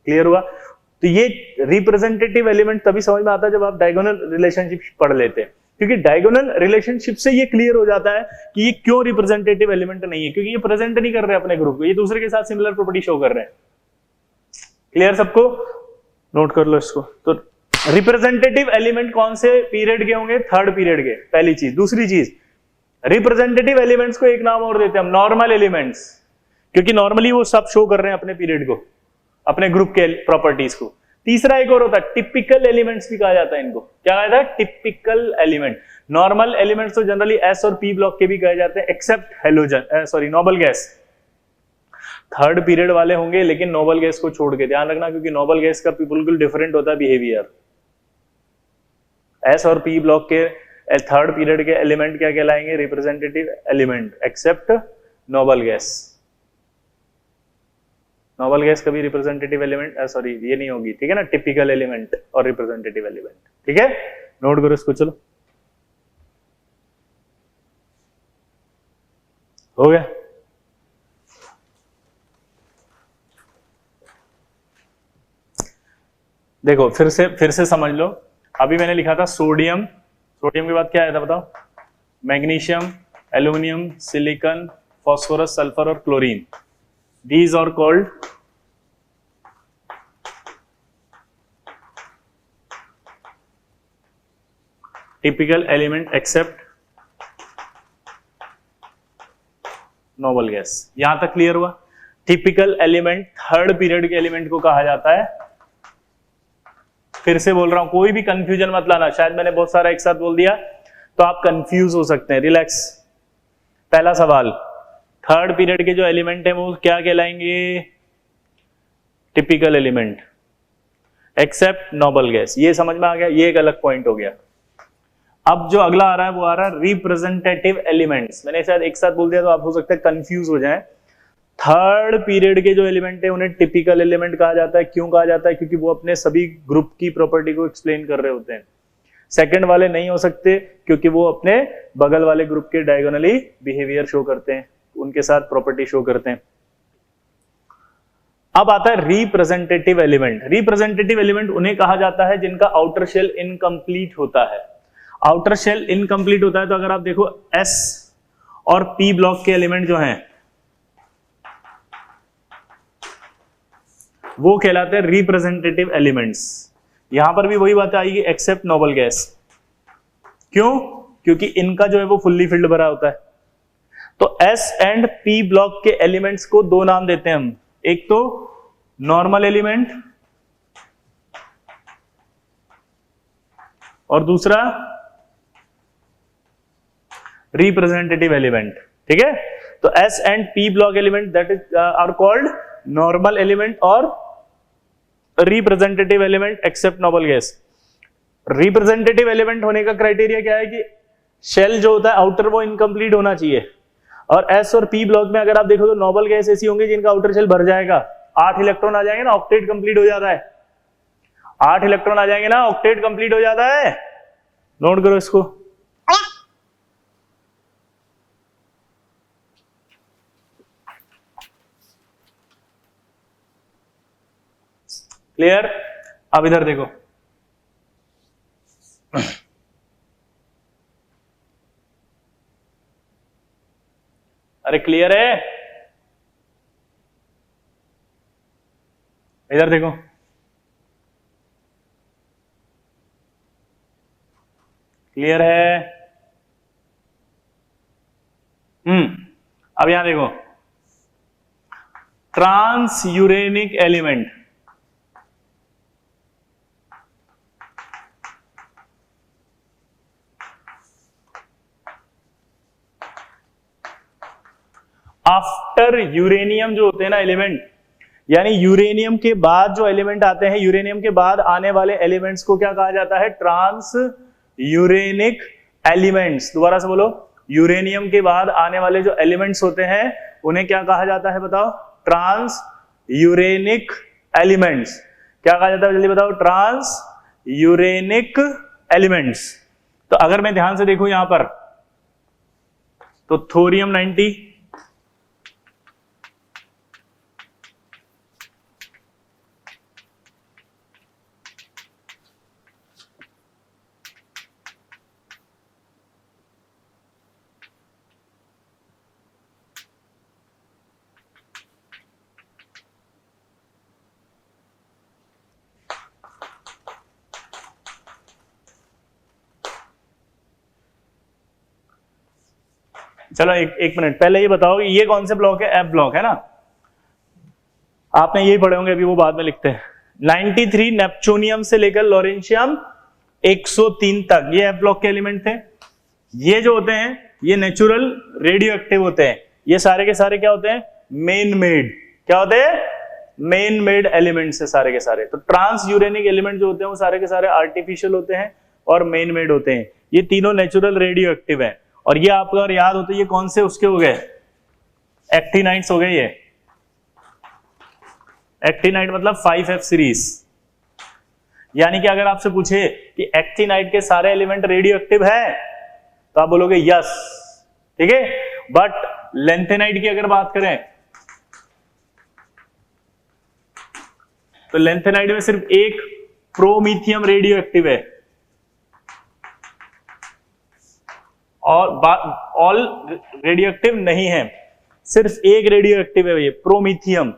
क्लियर हुआ? तो ये रिप्रेजेंटेटिव एलिमेंट तभी समझ में आता है जब आप डायगोनल रिलेशनशिप पढ़ लेते हैं, क्योंकि डायगोनल रिलेशनशिप से ये क्लियर हो जाता है कि ये क्यों रिप्रेजेंटेटिव एलिमेंट नहीं है, क्योंकि ये प्रेजेंट नहीं कर रहे अपने ग्रुप को, ये दूसरे के साथ सिमिलर प्रॉपर्टी शो कर रहे हैं। क्लियर सबको? नोट कर लो इसको। तो रिप्रेजेंटेटिव एलिमेंट कौन से पीरियड के होंगे? थर्ड पीरियड के, पहली चीज। दूसरी चीज, रिप्रेजेंटेटिव एलिमेंट्स को एक नाम और देते हैं हम, नॉर्मल एलिमेंट्स, क्योंकि नॉर्मली वो सब शो कर रहे हैं अपने पीरियड को, अपने ग्रुप के प्रॉपर्टीज को। तीसरा एक और होता है टिपिकल एलिमेंट्स भी कहा जाता है इनको। क्या कहा जाता है? Typical element. नॉर्मल एलिमेंट्स तो जनरली एस और पी ब्लॉक के भी कहे जाते हैं, except halogen, sorry noble gas. Third period वाले होंगे लेकिन नोबल गैस को छोड़ के, ध्यान रखना, क्योंकि नोबल गैस का बिल्कुल डिफरेंट होता है बिहेवियर। एस और पी ब्लॉक के थर्ड पीरियड के एलिमेंट क्या कहलाएंगे? Representative element, except noble gas. Noble gas कभी रिप्रेजेंटेटिव एलिमेंट, सॉरी ये नहीं होगी, ठीक है ना, टिपिकल एलिमेंट और रिप्रेजेंटेटिव एलिमेंट। ठीक है, नोट करो इसको। चलो हो गया? देखो फिर से समझ लो। अभी मैंने लिखा था सोडियम, सोडियम के बाद क्या आया था बताओ? Magnesium, aluminium, silicon, phosphorus, sulphur और chlorine. These are called typical element except noble gas। यहां तक क्लियर हुआ? टिपिकल एलिमेंट थर्ड पीरियड के एलिमेंट को कहा जाता है। फिर से बोल रहा हूं, कोई भी कंफ्यूजन मत लाना, शायद मैंने बहुत सारा एक साथ बोल दिया तो आप कंफ्यूज हो सकते हैं। रिलैक्स। पहला सवाल, थर्ड पीरियड के जो एलिमेंट है वो क्या कहलाएंगे? Typical element except noble gas. ये समझ में आ गया? ये एक अलग पॉइंट हो गया। अब जो अगला आ रहा है वो आ रहा है रिप्रेजेंटेटिव एलिमेंट्स। मैंने शायद एक साथ बोल दिया तो आप हो सकता है कंफ्यूज हो जाएं। थर्ड पीरियड के जो एलिमेंट है उन्हें टिपिकल एलिमेंट कहा जाता है। क्यों कहा जाता है? क्योंकि वो अपने सभी ग्रुप की प्रॉपर्टी को एक्सप्लेन कर रहे होते हैं। सेकंड वाले नहीं हो सकते क्योंकि वो अपने बगल वाले ग्रुप के डायगोनली बिहेवियर शो करते हैं, उनके साथ प्रॉपर्टी शो करते हैं। अब आता है रिप्रेजेंटेटिव एलिमेंट। रिप्रेजेंटेटिव एलिमेंट उन्हें कहा जाता है जिनका आउटर शेल इनकम्प्लीट होता है। आउटर शेल इनकम्प्लीट होता है तो अगर आप देखो एस और पी ब्लॉक के एलिमेंट जो हैं वो कहलाते हैं रिप्रेजेंटेटिव एलिमेंट्स। यहां पर भी वही बात आएगी, एक्सेप्ट नोबल गैस। क्यों? क्योंकि इनका जो है वो फुल्ली फिल्ड भरा होता है। तो एस एंड पी ब्लॉक के एलिमेंट्स को दो नाम देते हैं हम, एक तो नॉर्मल एलिमेंट और दूसरा रिप्रेजेंटेटिव एलिमेंट। ठीक है, तो S and P block element that is are called normal element और representative element except noble gas. Representative element होने का क्राइटेरिया क्या है कि शेल जो होता है आउटर वो इनकम्प्लीट होना चाहिए। और एस और पी ब्लॉक में अगर आप देखो तो नोबल गैस ऐसी होंगी जिनका आउटर शेल भर जाएगा, 8 इलेक्ट्रॉन आ जाएंगे ना, ऑक्टेट कंप्लीट हो जाता है। 8 इलेक्ट्रॉन आ जाएंगे ना, ऑक्टेट कंप्लीट हो जाता है। नोट करो इसको। क्लियर? अब इधर देखो, अरे क्लियर है? इधर देखो, क्लियर है? अब यहां देखो, transuranic element. After uranium जो होते हैं ना एलिमेंट, यानी यूरेनियम के बाद जो एलिमेंट आते हैं, यूरेनियम के बाद आने वाले एलिमेंट्स को क्या कहा जाता है? Transuranic elements. दोबारा से बोलो, यूरेनियम के बाद आने वाले जो एलिमेंट्स होते हैं उन्हें क्या कहा जाता है? बताओ। Transuranic elements. क्या कहा जाता है जल्दी बताओ? Transuranic elements. तो अगर मैं ध्यान से देखूं यहां पर, तो थोरियम 90, चलो एक मिनट पहले ये बताओ ये कौन से ब्लॉक है? एफ ब्लॉक है ना, आपने यही पढ़े होंगे, अभी वो बाद में लिखते हैं। 93 नेपच्यूनियम से लेकर लॉरेंशियम 103 तक ये एफ ब्लॉक के एलिमेंट थे। ये जो होते हैं ये नेचुरल रेडियो एक्टिव होते हैं। ये सारे के सारे क्या होते हैं? Main made. क्या होते हैं? मेन मेड एलिमेंट्स है सारे के सारे। तो ट्रांस यूरेनिक एलिमेंट जो होते हैं वो सारे के सारे आर्टिफिशियल होते हैं और मेन मेड होते हैं। ये तीनों नेचुरल रेडियो एक्टिव है। और ये आपको अगर याद होता है ये कौन से उसके हो गए? एक्टिनाइट्स हो गए। ये एक्टिनाइट मतलब 5F सीरीज। यानी कि अगर आपसे पूछे कि एक्टिनाइट के सारे एलिमेंट रेडियो एक्टिव है तो आप बोलोगे यस, ठीक है। बट लेंथेनाइट की अगर बात करें तो लेंथेनाइट में सिर्फ एक प्रोमीथियम रेडियो एक्टिव है और ऑल रेडियो एक्टिव नहीं है, सिर्फ एक रेडियो एक्टिव है ये प्रोमीथियम,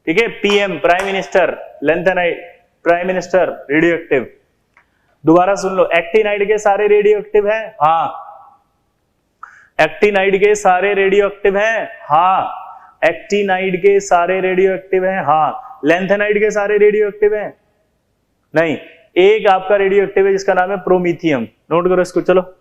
ठीक है। PM prime minister, lanthanide prime minister radio active. दोबारा सुन लो, एक्टिनाइट के सारे रेडियो एक्टिव है? हाँ। एक्टिनाइट के सारे रेडियो एक्टिव है? हाँ। एक्टिनाइट के सारे रेडियो एक्टिव है? हाँ। लेंथेनाइट के सारे रेडियो एक्टिव है? नहीं। एक आपका रेडियो एक्टिव है जिसका नाम है प्रोमीथियम। नोट करो इसको। चलो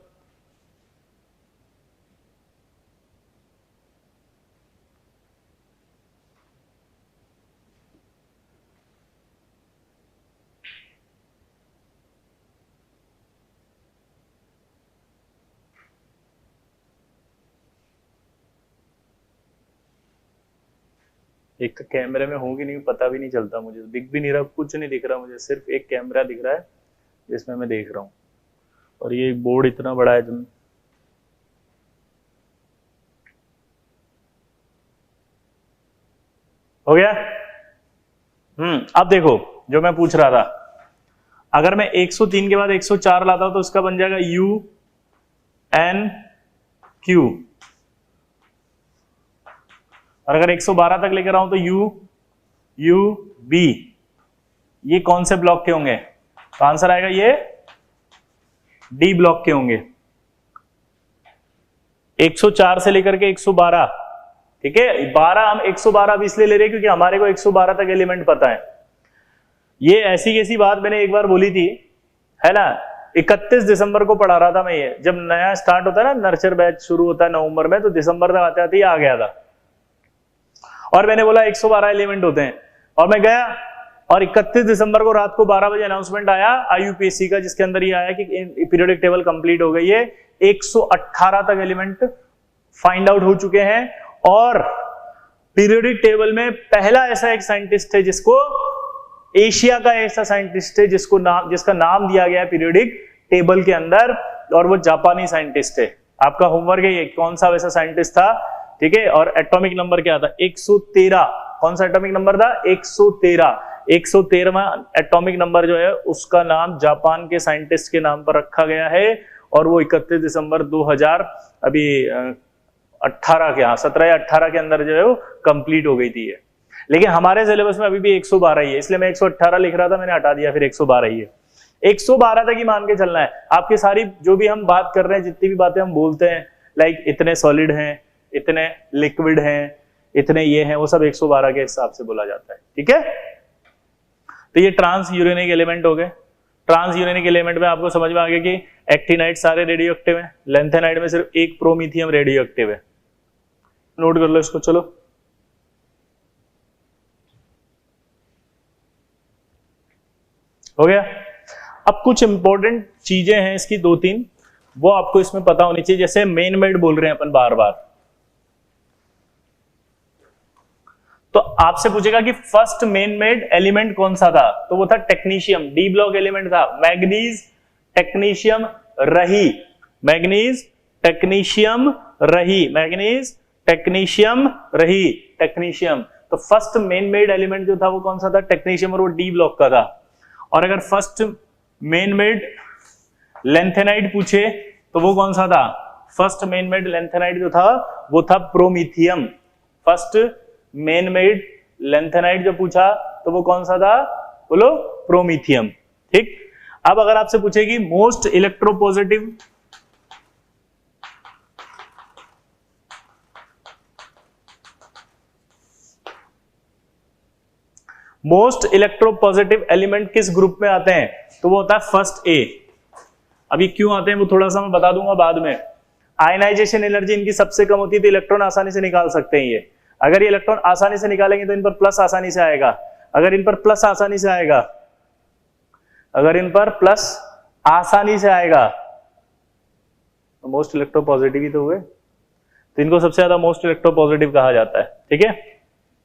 एक तो कैमरे में होगी नहीं पता भी नहीं चलता, मुझे दिख भी नहीं रहा, कुछ नहीं दिख रहा मुझे, सिर्फ एक कैमरा दिख रहा है जिसमें मैं देख रहा हूं। और ये बोर्ड इतना बड़ा है तुम हो गया। अब देखो जो मैं पूछ रहा था, अगर मैं 103 के बाद 104 लाता हूं तो उसका बन जाएगा यू एन क्यू, और अगर 112 तक लेकर आऊं तो यू बी। ये कौन से ब्लॉक के होंगे? तो आंसर आएगा ये डी ब्लॉक के होंगे। 104 से लेकर के 112, ठीक है। 12 हम 112 अब इसलिए ले रहे हैं क्योंकि हमारे को 112 तक एलिमेंट पता है। ये ऐसी कैसी बात मैंने एक बार बोली थी, है ना। 31 दिसंबर को पढ़ा रहा था मैं, ये जब नया स्टार्ट होता है ना, नर्चर बैच शुरू होता है नवंबर में, तो दिसंबर तक आते आते आ गया था। और मैंने बोला 112 एलिमेंट होते हैं, और मैं गया और 31 दिसंबर को रात को 12 बजे अनाउंसमेंट आया IUPAC का, जिसके अंदर ये आया कि पीरियोडिक टेबल कंप्लीट हो गई है। 118 तक एलिमेंट फाइंड आउट हो चुके हैं। और पीरियोडिक टेबल में पहला ऐसा एक साइंटिस्ट है जिसको, एशिया का ऐसा साइंटिस्ट है जिसका नाम दिया गया है पीरियोडिक टेबल के अंदर, और वो जापानी साइंटिस्ट है। आपका होमवर्क है ये, कौन सा वैसा साइंटिस्ट था, ठीक है। और एटॉमिक नंबर क्या था? 113। कौन सा एटॉमिक नंबर था? 113। 113वां एटॉमिक नंबर जो है उसका नाम जापान के साइंटिस्ट के नाम पर रखा गया है। और वो 31 दिसंबर 2000 अभी 18 के, 17 या 18 के अंदर जो है वो कंप्लीट हो गई थी ये। लेकिन हमारे सिलेबस में अभी भी 112 ही है, इसलिए मैं 118 लिख रहा था, मैंने हटा दिया, फिर 112 ही है। 112 तक ही मान के चलना है। आपकी सारी जो भी हम बात कर रहे हैं, जितनी भी बातें हम बोलते हैं, लाइक इतने सॉलिड हैं, इतने लिक्विड हैं, इतने ये हैं, वो सब 112 के हिसाब से बोला जाता है। ठीक है, तो ये ट्रांस यूरेनिक एलिमेंट हो गए। ट्रांस यूरेनिक एलिमेंट में आपको समझ में आ गया कि एक्टिनाइड सारे रेडियो एक्टिव है, लेंथेनाइड में सिर्फ एक प्रोमीथियम रेडियो एक्टिव है। नोट कर लो इसको। चलो हो गया। अब कुछ इंपॉर्टेंट चीजें हैं इसकी, 2-3, वो आपको इसमें पता होनी चाहिए। जैसे मेन मेड बोल रहे हैं अपन बार बार, तो आपसे पूछेगा कि फर्स्ट मेन मेड एलिमेंट कौन सा था, तो वो था टेक्नीशियम, डी ब्लॉक एलिमेंट था, मैग्नीज टेक्नीशियम रही, मैग्नीज टेक्नीशियम रही, मैग्नीज टेक्नीशियम रही, टेक्नीशियम। तो फर्स्ट मेन मेड एलिमेंट जो था वो कौन सा था, टेक्नीशियम, और वो डी ब्लॉक का था। और अगर फर्स्ट मेन मेड लेंथेनाइड पूछे तो वो कौन सा था, फर्स्ट मेन मेड लेंथेनाइड जो था वो था promethium. First main made lanthanide जो पूछा तो वो कौन सा था, बोलो, प्रोमीथियम। ठीक। अब अगर आपसे पूछेगी most electropositive, most electropositive element किस ग्रुप में आते हैं, तो वो होता है फर्स्ट ए। अभी क्यों आते हैं वो थोड़ा सा मैं बता दूंगा बाद में। आयनाइजेशन एनर्जी इनकी सबसे कम होती है, तो इलेक्ट्रॉन आसानी से निकाल सकते हैं ये। अगर ये इलेक्ट्रॉन आसानी से निकालेंगे तो इन पर प्लस आसानी से आएगा। अगर इन पर प्लस आसानी से आएगा, अगर इन पर प्लस आसानी से आएगा तो मोस्ट इलेक्ट्रोपॉजिटिव ही तो हुए, तो इनको सबसे ज्यादा मोस्ट इलेक्ट्रोपॉजिटिव कहा जाता है। ठीक है,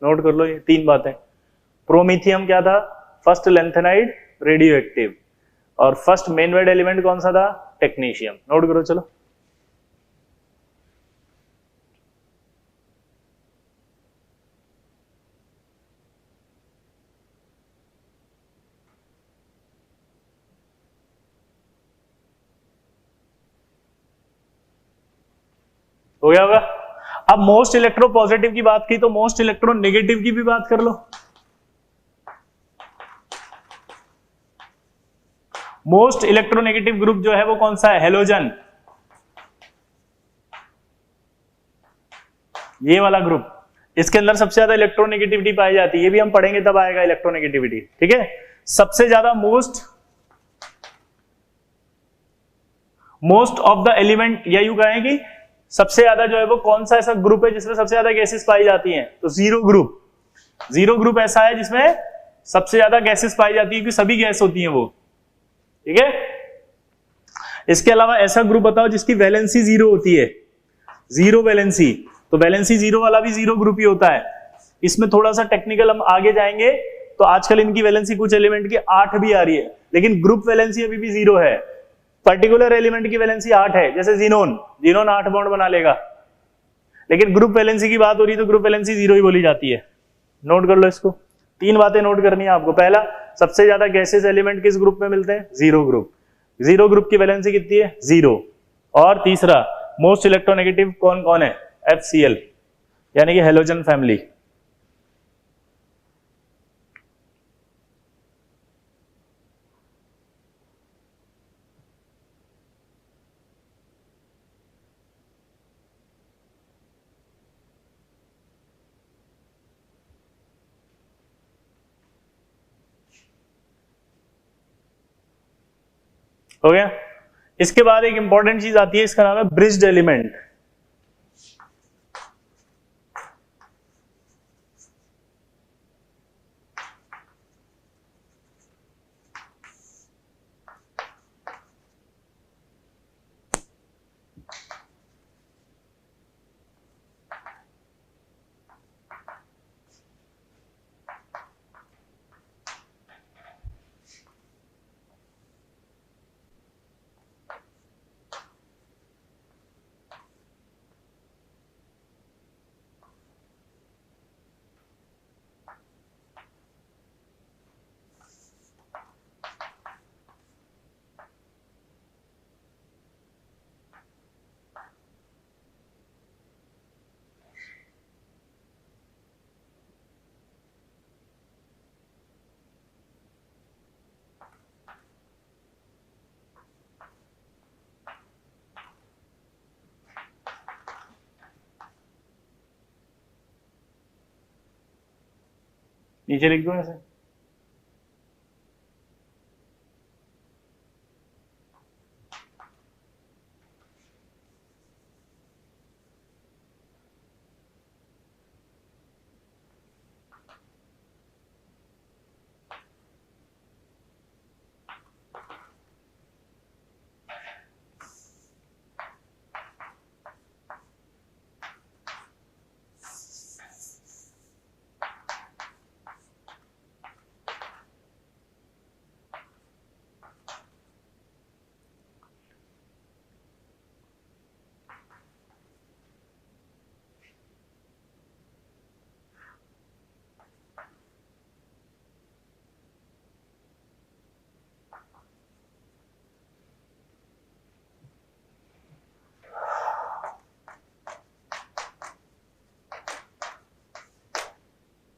नोट कर लो ये 3 बातें। प्रोमीथियम क्या था, फर्स्ट लेंथेनाइड रेडियो एक्टिव, और फर्स्ट मेन मेड एलिमेंट कौन सा था, टेक्नीशियम। नोट करो चलो। हो गया होगा। अब मोस्ट इलेक्ट्रोपॉजिटिव की बात की तो मोस्ट इलेक्ट्रोनेगेटिव की भी बात कर लो। मोस्ट इलेक्ट्रोनेगेटिव ग्रुप जो है वो कौन सा है, हेलोजन, ये वाला ग्रुप। इसके अंदर सबसे ज्यादा इलेक्ट्रोनेगेटिविटी पाई जाती है, ये भी हम पढ़ेंगे तब आएगा इलेक्ट्रोनेगेटिविटी। ठीक है, सबसे ज्यादा मोस्ट ऑफ द एलिमेंट, या यूं कहें कि सबसे ज्यादा जो है वो कौन सा ऐसा ग्रुप है जिसमें सबसे ज्यादा गैसेस पाई जाती हैं, तो जीरो ग्रुप। जीरो ग्रुप ऐसा है जिसमें सबसे ज्यादा गैसेस पाई जाती है, क्योंकि सभी गैस होती हैं वो। ठीक है, इसके अलावा ऐसा ग्रुप बताओ जिसकी वैलेंसी 0 होती है, 0 वैलेंसी, तो वैलेंसी 0 वाला भी जीरो ग्रुप ही होता है। इसमें थोड़ा सा टेक्निकल हम आगे जाएंगे, तो आजकल इनकी वैलेंसी कुछ एलिमेंट की 8 भी आ रही है, लेकिन ग्रुप वैलेंसी अभी भी 0 है। पर्टिकुलर एलिमेंट की वैलेंसी 8 है, जैसे जीनोन, जीनोन 8 बॉन्ड बना लेगा, लेकिन ग्रुप वैलेंसी की बात हो रही है तो ग्रुप वैलेंसी 0 ही बोली जाती है। नोट कर लो इसको, 3 बातें नोट करनी है आपको। पहला, सबसे ज्यादा गैसेस एलिमेंट किस ग्रुप में मिलते हैं, जीरो ग्रुप। जीरो ग्रुप की वैलेंसी कितनी है, 0। और तीसरा, मोस्ट इलेक्ट्रोनेगेटिव कौन कौन है, FCl, यानी कि हेलोजन फैमिली। हो गया। इसके बाद एक इंपॉर्टेंट चीज आती है, इसका नाम है ब्रिज्ड एलिमेंट। नीचे लिख दो ऐसे।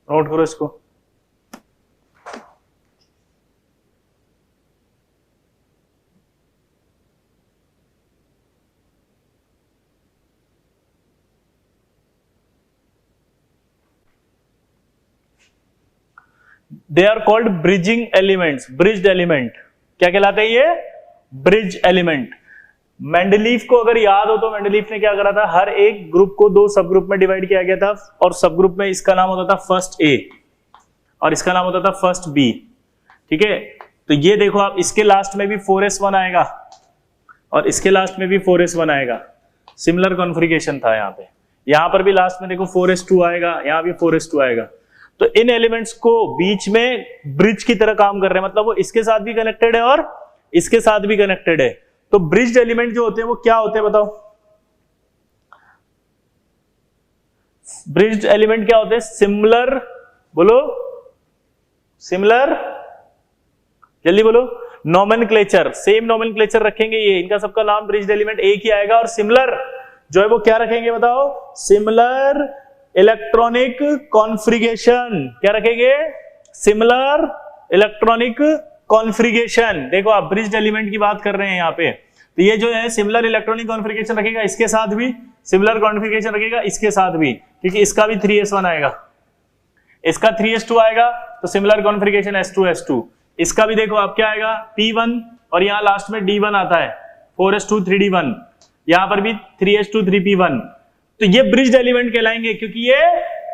नोट करो इसको। They are called bridging elements. Bridged element क्या कहलाते हैं ये? Bridge element. मेंडलीफ को अगर याद हो तो मेंडलीफ ने क्या करा था, हर एक ग्रुप को दो सब ग्रुप में डिवाइड किया गया था और सब ग्रुप में इसका नाम होता था फर्स्ट ए और इसका नाम होता था फर्स्ट बी। ठीक है, तो ये देखो आप, इसके लास्ट में भी 4s1 आएगा और इसके लास्ट में भी 4s1 आएगा। सिमिलर कॉन्फ़िगरेशन था यहां पर भी लास्ट में देखो 4s2 आएगा, यहां भी 4s2 आएगा। तो इन एलिमेंट्स को बीच में ब्रिज की तरह काम कर रहे हैं, मतलब वो इसके साथ भी कनेक्टेड है और इसके साथ भी कनेक्टेड है। तो ब्रिज्ड एलिमेंट जो होते हैं वो क्या होते हैं बताओ? ब्रिज्ड एलिमेंट क्या होते हैं? सिमिलर, बोलो सिमिलर, जल्दी बोलो। नोमेनक्लेचर, सेम नोमेनक्लेचर रखेंगे ये, इनका सबका नाम ब्रिज्ड एलिमेंट एक ही आएगा। और सिमिलर जो है वो क्या रखेंगे बताओ? Similar electronic configuration. क्या रखेंगे? Similar electronic configuration. देखो आप ब्रिज्ड एलिमेंट की बात कर रहे हैं यहाँ पे, तो ये जो है सिमिलर इलेक्ट्रॉनिक कॉन्फ़िगरेशन रखेगा इसके साथ भी, सिमिलर कॉन्फ़िगरेशन रखेगा इसके साथ भी, क्योंकि इसका भी 3s1 आएगा, इसका 3s2 आएगा, तो सिमिलर कॉन्फ़िगरेशन s2s2। इसका भी देखो आप क्या आएगा? p1 और यहाँ लास्ट में d1 आता है, 4s2 3d1, यहाँ पर भी 3s2 3p1। तो ये ब्रिज्ड एलिमेंट कहलाएंगे क्योंकि ये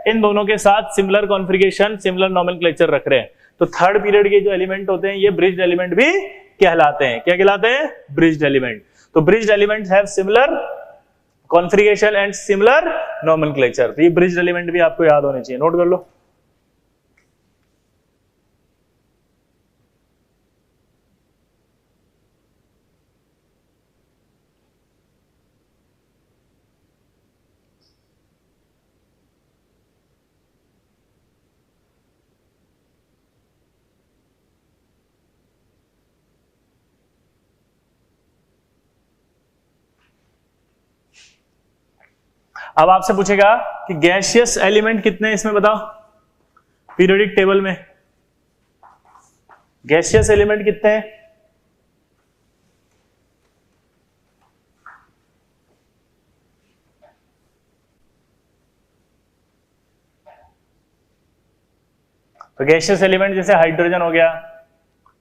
इन दोनों के साथ सिमिलर कॉन्फ़िगरेशन, सिमिलर नोमेनक्लेचर रख रहे हैं। तो थर्ड पीरियड के जो एलिमेंट होते हैं ये ब्रिज्ड एलिमेंट भी कहलाते हैं। क्या कहलाते हैं? Bridged element. तो bridged elements have similar configuration and similar nomenclature. तो ये ब्रिज्ड एलिमेंट भी आपको याद होने चाहिए, नोट कर लो। अब आपसे पूछेगा कि गैसियस एलिमेंट कितने हैं इसमें बताओ, पीरियोडिक टेबल में गैसियस एलिमेंट कितने हैं? तो गैसियस एलिमेंट जैसे हाइड्रोजन हो गया,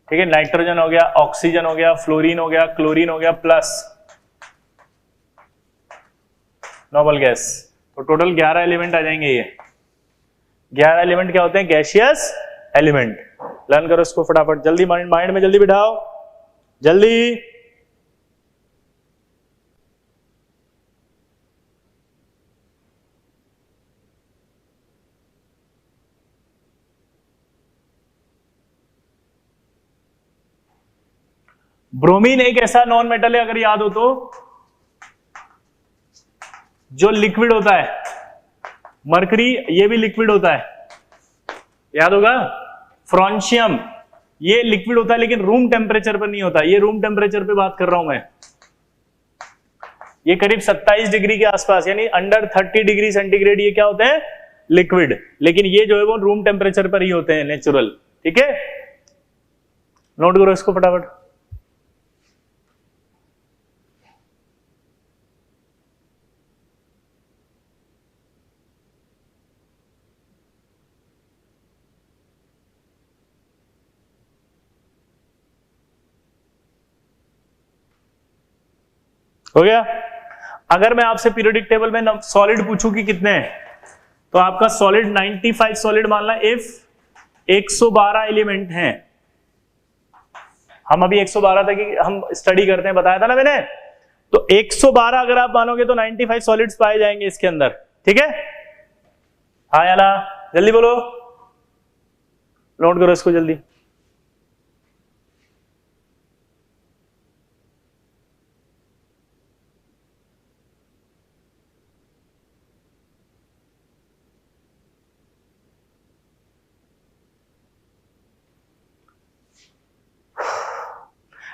ठीक है, नाइट्रोजन हो गया, ऑक्सीजन हो गया, फ्लोरीन हो गया, क्लोरीन हो गया, प्लस नोबल गैस। तो टोटल 11 एलिमेंट आ जाएंगे। ये 11 एलिमेंट क्या होते हैं? Gaseous element. लर्न करो इसको फटाफट, जल्दी माइंड में जल्दी बिठाओ, जल्दी। ब्रोमीन एक ऐसा नॉन मेटल है, अगर याद हो तो, जो लिक्विड होता है। मरकरी ये भी लिक्विड होता है, याद होगा। फ्रांशियम ये लिक्विड होता है लेकिन रूम टेम्परेचर पर नहीं होता। ये रूम टेम्परेचर पे बात कर रहा हूं मैं। ये करीब 27 डिग्री के आसपास, यानी अंडर 30 डिग्री सेंटीग्रेड ये क्या होते हैं? लिक्विड। लेकिन ये जो है वो रूम टेम्परेचर पर ही होते हैं, नेचुरल। ठीक है, नोट करो इसको फटाफट। हो गया। अगर मैं आपसे पीरियोडिक टेबल में सॉलिड पूछूं कि कितने हैं, तो आपका सॉलिड 95 सॉलिड मानना इफ 112 एलिमेंट हैं। हम अभी 112 तक ही हम स्टडी करते हैं, बताया था ना मैंने। तो 112 अगर आप मानोगे तो 95 सॉलिड्स पाए जाएंगे इसके अंदर, ठीक है। हाँ या ना, जल्दी बोलो, नोट करो इसको जल्दी।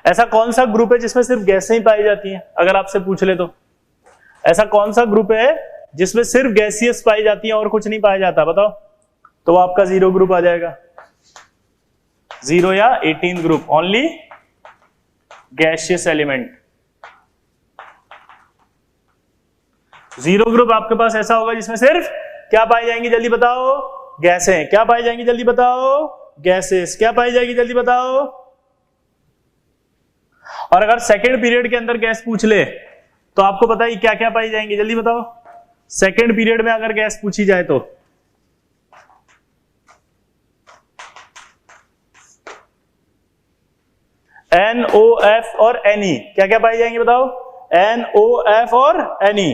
ऐसा कौन सा ग्रुप है जिसमें सिर्फ गैसें ही पाई जाती हैं? अगर आपसे पूछ ले तो ऐसा कौन सा ग्रुप है जिसमें सिर्फ गैसियस पाई जाती है और कुछ नहीं पाया जाता, बताओ। तो वो आपका 0 ग्रुप आ जाएगा, 0 या 18 group, only gaseous element. 0 group आपके पास ऐसा होगा जिसमें सिर्फ क्या पाई जाएंगी, जल्दी बताओ, गैसें। क्या पाई जाएंगी, जल्दी बताओ, गैसेस। क्या पाई जाएगी, जल्दी बताओ। और अगर सेकंड पीरियड के अंदर गैस पूछ ले तो आपको पता है क्या क्या पाई जाएंगी, जल्दी बताओ। सेकंड पीरियड में अगर गैस पूछी जाए तो NOF और Ne, क्या क्या पाई जाएंगी बताओ, NOF और Ne।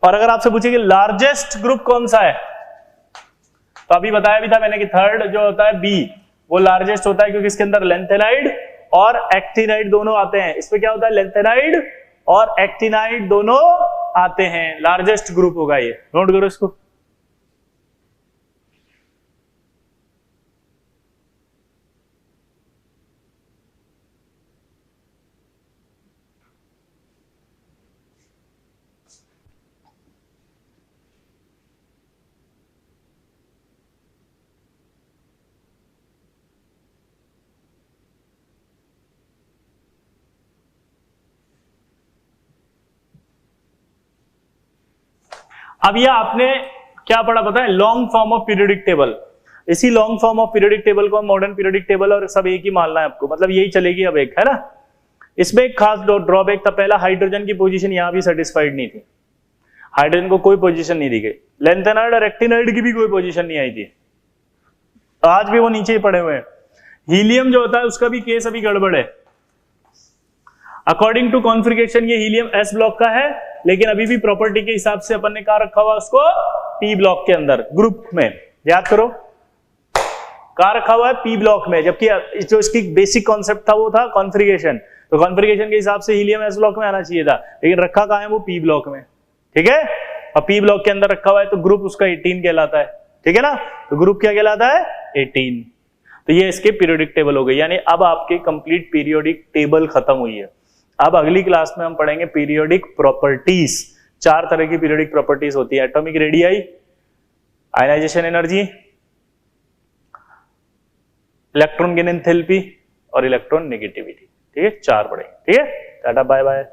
और अगर आपसे पूछे कि लार्जेस्ट ग्रुप कौन सा है, तो अभी बताया भी था मैंने कि थर्ड जो होता है B, वो लार्जेस्ट होता है क्योंकि इसके अंदर लेंथेनाइड और एक्टिनाइड दोनों आते हैं। इसमें क्या होता है, लेंथेनाइड और एक्टिनाइड दोनों आते हैं, लार्जेस्ट ग्रुप होगा ये, नोट करो इसको। अब ये आपने क्या पढ़ा पता है, long form of periodic table. इसी long form of periodic table को मॉडर्न पीरियोडिक टेबल और सब एक ही मानना है आपको, मतलब यही चलेगी अब, एक है ना। इसमें एक खास ड्रॉबैक था, पहला हाइड्रोजन की पोजीशन यहां भी सेटिस्फाइड नहीं थी, हाइड्रोजन को कोई पोजीशन नहीं दी गई, लेंथेनाइड और एक्टिनाइड की भी कोई पोजीशन नहीं आई थी, आज भी वो नीचे ही पड़े हुए हैं। हीलियम जो होता है उसका भी केस अभी गड़बड़ है। अकॉर्डिंग टू कॉन्फ़िगरेशन ये हीलियम S ब्लॉक का है, लेकिन अभी भी प्रॉपर्टी के हिसाब से अपन ने कहा रखा हुआ उसको P ब्लॉक के अंदर, ग्रुप में, याद करो कहा रखा हुआ है P ब्लॉक में, जबकि जो इसकी बेसिक कॉन्सेप्ट था वो था कॉन्फ़िगरेशन। तो कॉन्फ़िगरेशन के हिसाब से हीलियम S ब्लॉक में आना चाहिए था, लेकिन रखा कहां है, वो P ब्लॉक में, ठीक है। और P ब्लॉक के अंदर रखा हुआ है तो ग्रुप उसका 18 कहलाता है, ठीक है ना। तो ग्रुप क्या कहलाता है, 18। तो ये इसके पीरियोडिक टेबल हो गई, यानी अब आपके कंप्लीट पीरियोडिक टेबल खत्म हुई है। अब अगली क्लास में हम पढ़ेंगे पीरियोडिक प्रॉपर्टीज। 4 तरह की पीरियोडिक प्रॉपर्टीज होती है, atomic radii, ionization energy, electron gain enthalpy और इलेक्ट्रॉन नेगेटिविटी, ठीक है। 4 पढ़ेंगे, ठीक है। Tata bye bye.